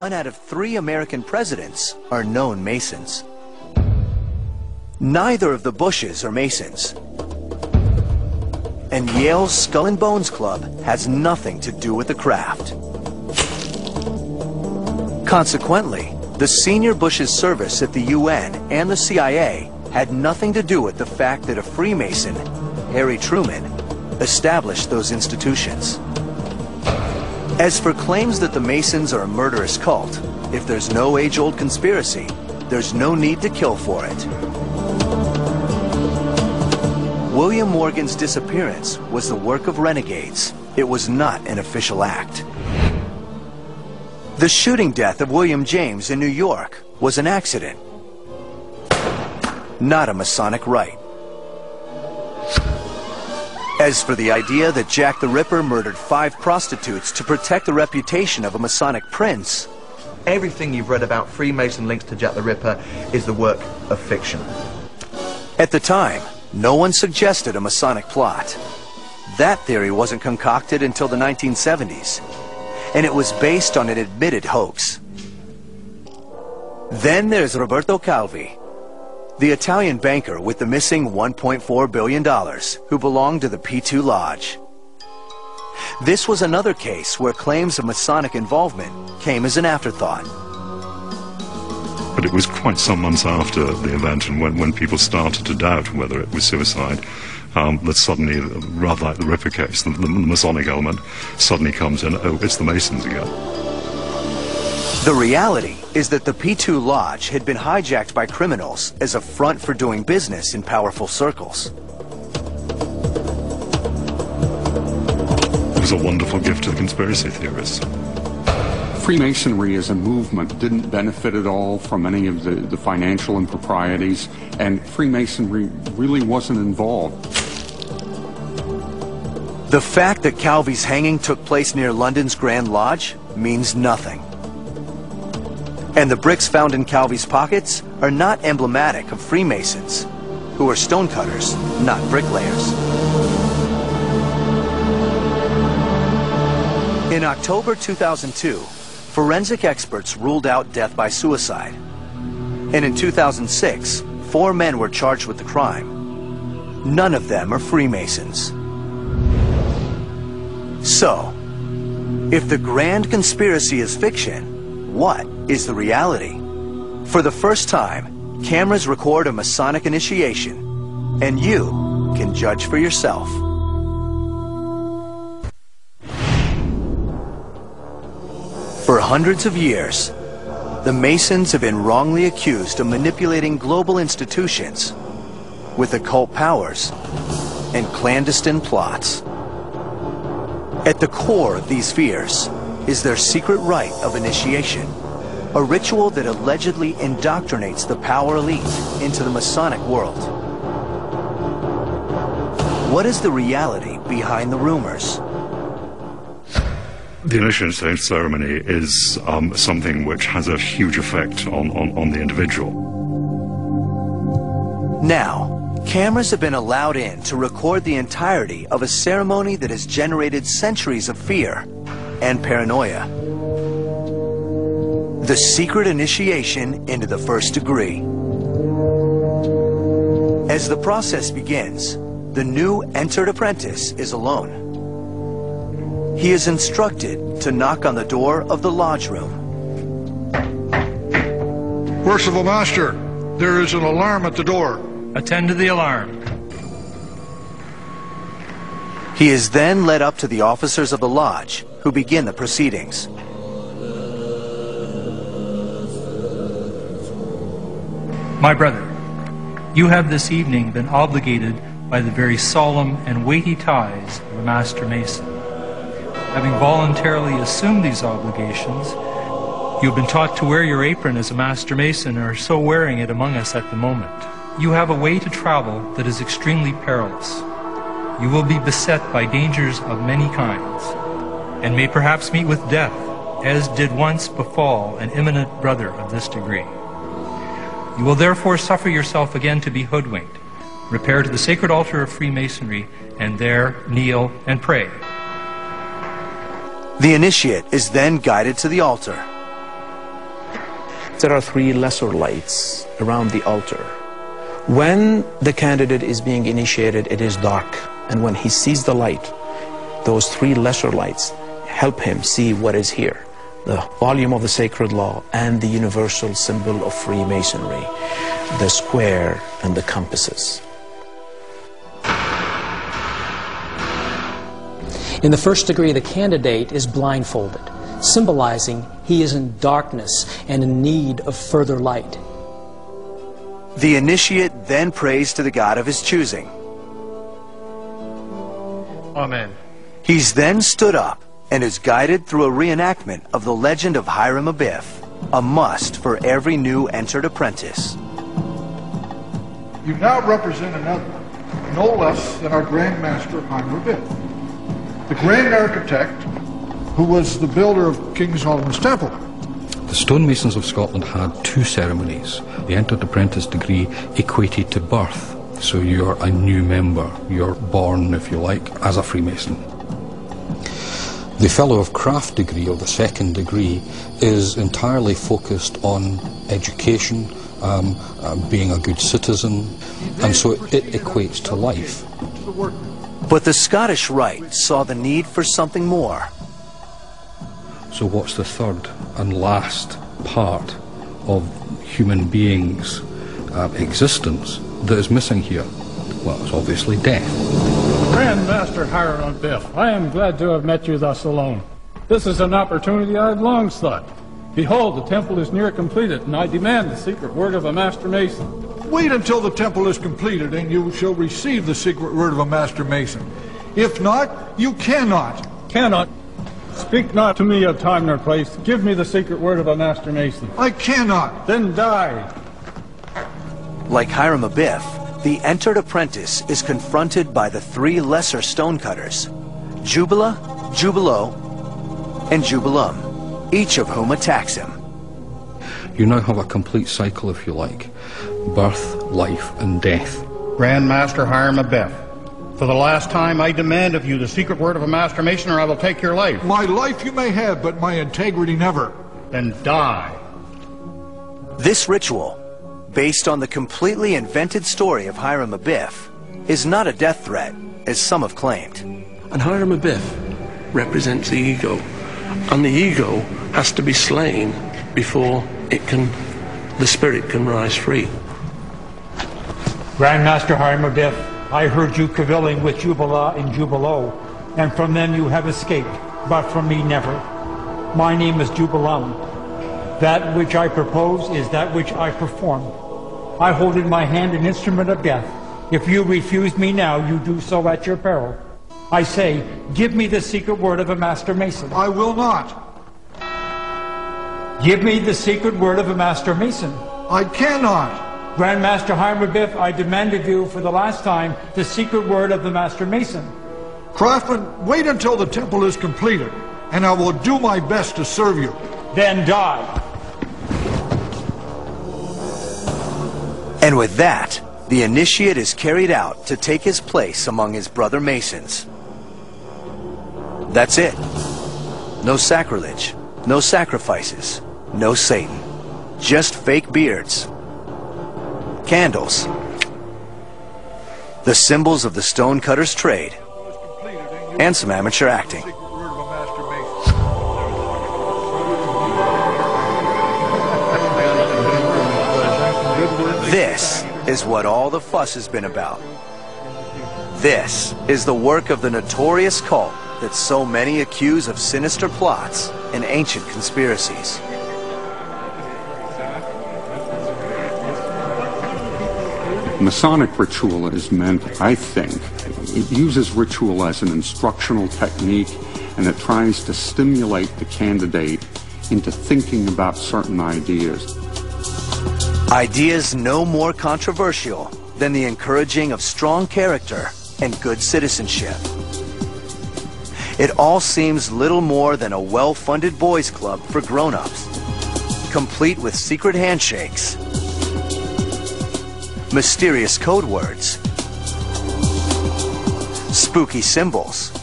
1 out of 3 American presidents are known Masons. Neither of the Bushes are Masons. And Yale's Skull and Bones Club has nothing to do with the craft. Consequently, the senior Bush's service at the UN and the CIA had nothing to do with the fact that a Freemason, Harry Truman, established those institutions. As for claims that the Masons are a murderous cult, if there's no age-old conspiracy, there's no need to kill for it. William Morgan's disappearance was the work of renegades. It was not an official act. The shooting death of William James in New York was an accident, not a Masonic rite. As for the idea that Jack the Ripper murdered 5 prostitutes to protect the reputation of a Masonic prince, everything you've read about Freemason links to Jack the Ripper is the work of fiction. At the time, no one suggested a Masonic plot. That theory wasn't concocted until the 1970s, and it was based on an admitted hoax. Then there's Roberto Calvi, the Italian banker with the missing $1.4 billion, who belonged to the P2 Lodge. This was another case where claims of Masonic involvement came as an afterthought. But it was quite some months after the event, and when people started to doubt whether it was suicide, that suddenly, rather like the Ripper case, the Masonic element suddenly comes in. Oh, it's the Masons again. The reality is that the P2 Lodge had been hijacked by criminals as a front for doing business in powerful circles. It was a wonderful gift to the conspiracy theorists. Freemasonry as a movement didn't benefit at all from any of the financial improprieties, and Freemasonry really wasn't involved. The fact that Calvi's hanging took place near London's Grand Lodge means nothing. And the bricks found in Calvi's pockets are not emblematic of Freemasons, who are stonecutters, not bricklayers. In October 2002, forensic experts ruled out death by suicide. And in 2006, 4 men were charged with the crime. None of them are Freemasons. So, if the grand conspiracy is fiction, what is the reality? For the first time, cameras record a Masonic initiation, and you can judge for yourself. For hundreds of years, the Masons have been wrongly accused of manipulating global institutions with occult powers and clandestine plots. At the core of these fears is their secret rite of initiation, a ritual that allegedly indoctrinates the power elite into the Masonic world. What is the reality behind the rumors? The initiation ceremony is something which has a huge effect on the individual. Now, cameras have been allowed in to record the entirety of a ceremony that has generated centuries of fear and paranoia. The secret initiation into the first degree. As the process begins, the new entered apprentice is alone. He is instructed to knock on the door of the lodge room. Worshipful Master, there is an alarm at the door. Attend to the alarm. He is then led up to the officers of the lodge, who begin the proceedings. My brother, you have this evening been obligated by the very solemn and weighty ties of a Master Mason. Having voluntarily assumed these obligations, you have been taught to wear your apron as a Master Mason and are so wearing it among us at the moment. You have a way to travel that is extremely perilous. You will be beset by dangers of many kinds, and may perhaps meet with death, as did once befall an eminent brother of this degree. You will therefore suffer yourself again to be hoodwinked. Repair to the sacred altar of Freemasonry, and there kneel and pray. The initiate is then guided to the altar. There are 3 lesser lights around the altar. When the candidate is being initiated, it is dark. And when he sees the light, those 3 lesser lights help him see what is here. The volume of the sacred law and the universal symbol of Freemasonry, the square and the compasses. In the first degree, the candidate is blindfolded, symbolizing he is in darkness and in need of further light. The initiate then prays to the God of his choosing. Amen. He's then stood up and is guided through a reenactment of the legend of Hiram Abiff, a must for every new entered apprentice. You now represent another, no less than our Grand Master Hiram Abiff, the Grand Architect who was the builder of King Solomon's Temple. The stonemasons of Scotland had 2 ceremonies. The entered apprentice degree equated to birth, so you're a new member. You're born, if you like, as a Freemason. The Fellow of Craft degree, or the 2nd degree, is entirely focused on education, being a good citizen, and so it equates to life. But the Scottish Rite saw the need for something more. So what's the 3rd and last part of human beings' existence that is missing here? Well, it's obviously death. Grand Master Hiram Abiff, I am glad to have met you thus alone. This is an opportunity I had long sought. Behold, the temple is near completed, and I demand the secret word of a Master Mason. Wait until the temple is completed, and you shall receive the secret word of a Master Mason. If not, you cannot. Cannot? Speak not to me of time nor place. Give me the secret word of a Master Mason. I cannot. Then die. Like Hiram Abiff, the entered apprentice is confronted by the 3 lesser stonecutters, Jubila, Jubilo, and Jubilum, each of whom attacks him. You now have a complete cycle, if you like. Birth, life, and death. Grand Master Hiram Abiff, for the last time I demand of you the secret word of a Master Mason, or I will take your life. My life you may have, but my integrity never. Then die. This ritual, based on the completely invented story of Hiram Abiff, is not a death threat, as some have claimed. And Hiram Abiff represents the ego, and the ego has to be slain before the spirit can rise free. Grand Master Hiram Abiff, I heard you cavilling with Jubila and Jubilo, and from them you have escaped, but from me never. My name is Jubilum. That which I propose is that which I perform. I hold in my hand an instrument of death. If you refuse me now, you do so at your peril. I say, give me the secret word of a Master Mason. I will not. Give me the secret word of a Master Mason. I cannot. Grand Master Hiram Abiff, I demand of you for the last time the secret word of the Master Mason. Craftsman, wait until the temple is completed, and I will do my best to serve you. Then die. And with that, the initiate is carried out to take his place among his brother Masons. That's it. No sacrilege, no sacrifices, no Satan. Just fake beards, candles, the symbols of the stonecutter's trade, and some amateur acting. This is what all the fuss has been about. This is the work of the notorious cult that so many accuse of sinister plots and ancient conspiracies. Masonic ritual is meant, I think, it uses ritual as an instructional technique, and it tries to stimulate the candidate into thinking about certain ideas. Ideas no more controversial than the encouraging of strong character and good citizenship. It all seems little more than a well-funded boys' club for grown-ups, complete with secret handshakes, mysterious code words, spooky symbols,